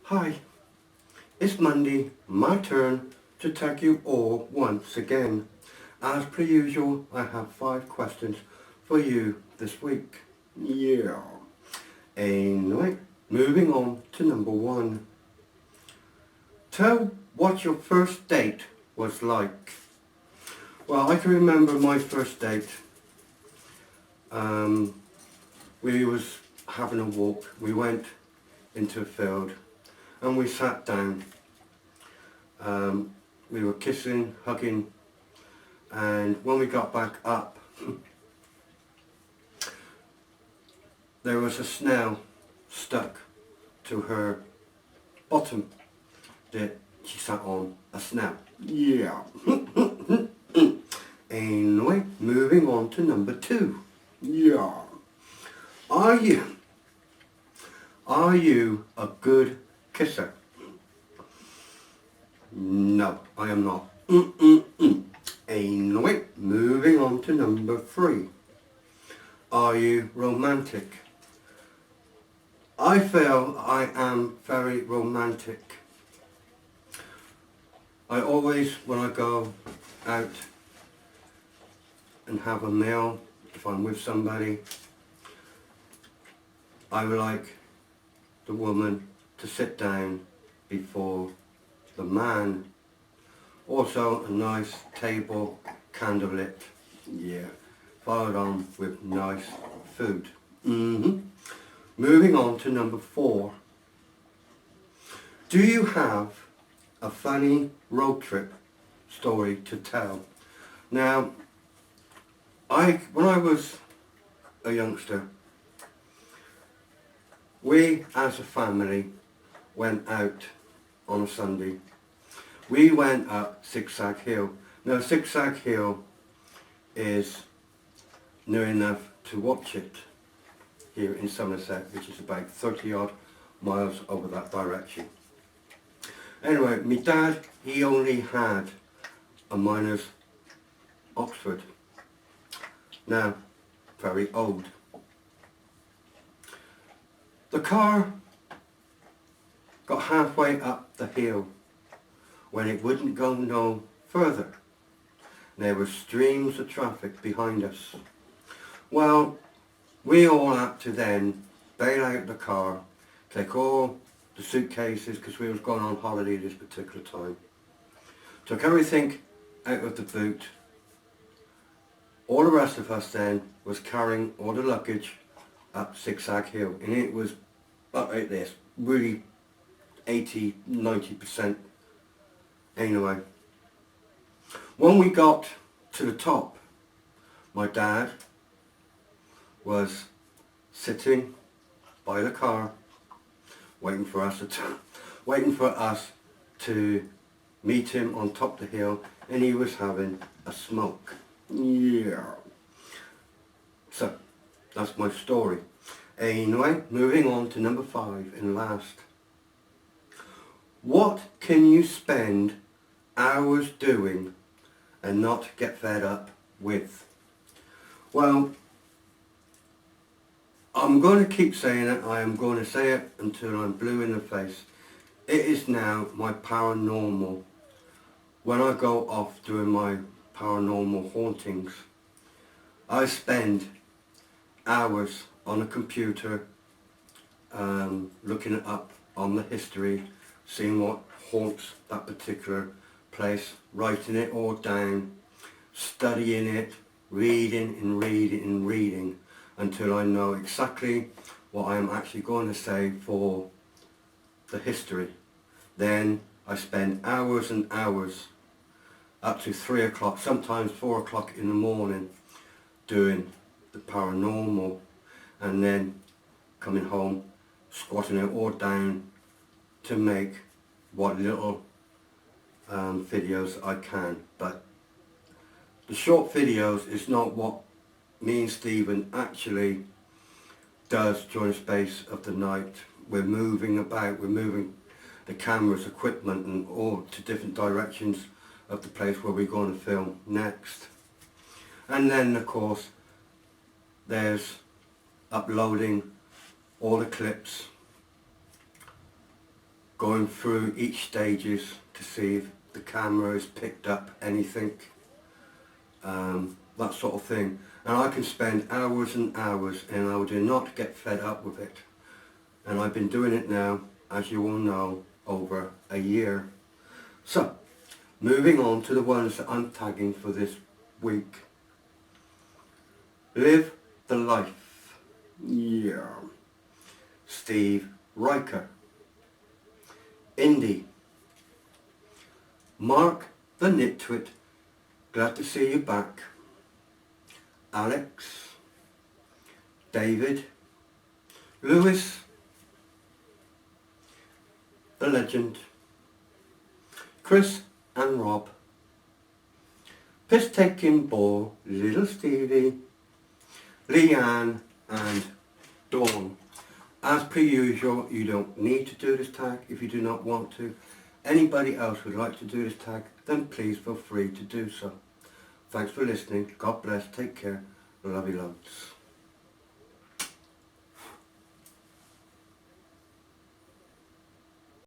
Hi, it's Monday, my turn to tag you all once again. As per usual, I have 5 questions for you this week. Yeah. Anyway, moving on to number 1. Tell what your first date was like. Well, I can remember my first date. We was having a walk. We went into a field and we sat down. We were kissing, hugging, and when we got back up, there was a snail stuck to her bottom that she sat on. A snail. Yeah. Anyway, moving on to number 2. Yeah. Are you a good kisser? No, I am not. Anyway, moving on to number 3. Are you romantic? I feel I am very romantic. I always, when I go out and have a meal, if I'm with somebody, I would like the woman to sit down before the man. Also a nice table, candlelit, yeah, followed on with nice food. Moving on to number 4. Do you have a funny road trip story to tell? Now, when I was a youngster, we as a family went out on a Sunday. We went up Zigzag Hill. Now Zigzag Hill is near enough to watch it here in Somerset, which is about 30 odd miles over that direction. Anyway, my dad, he only had a miner's Oxford. Now, very old. The car got halfway up the hill when it wouldn't go no further. There were streams of traffic behind us. Well, we all had to then bail out the car, take all the suitcases, because we was going on holiday this particular time. Took everything out of the boot. All the rest of us then was carrying all the luggage up Zigzag Hill, and it was up like this, really 80-90%. Anyway, when we got to the top, my dad was sitting by the car waiting for us to meet him on top of the hill, and he was having a smoke. Yeah. So that's my story. Anyway, moving on to number 5 and last. What can you spend hours doing and not get fed up with? Well, I'm going to keep saying it. I am going to say it until I'm blue in the face. It is now my paranormal. When I go off doing my paranormal hauntings, I spend hours on a computer looking it up on the history, seeing what haunts that particular place, writing it all down, studying it, reading and reading and reading until I know exactly what I am actually going to say for the history. Then I spend hours and hours up to 3 o'clock, sometimes 4 o'clock in the morning doing the paranormal, and then coming home, squatting it all down to make what little videos I can. But the short videos is not what me and Stephen actually does during the space of the night. We're moving about, we're moving the cameras, equipment and all to different directions of the place where we're going to film next. And then of course there's uploading all the clips, going through each stages to see if the camera has picked up anything, that sort of thing. And I can spend hours and hours and I do not get fed up with it. And I've been doing it now, as you all know, over a year. So, moving on to the ones that I'm tagging for this week. Live the Life. Yeah. Steve Riker. Indy. Mark the Nitwit. Glad to see you back. Alex. David. Lewis. The Legend. Chris and Rob. Piss-taking Ball. Little Stevie. Leanne and Dawn. As per usual, you don't need to do this tag if you do not want to. Anybody else would like to do this tag, then please feel free to do so. Thanks for listening. God bless. Take care. Love you loads.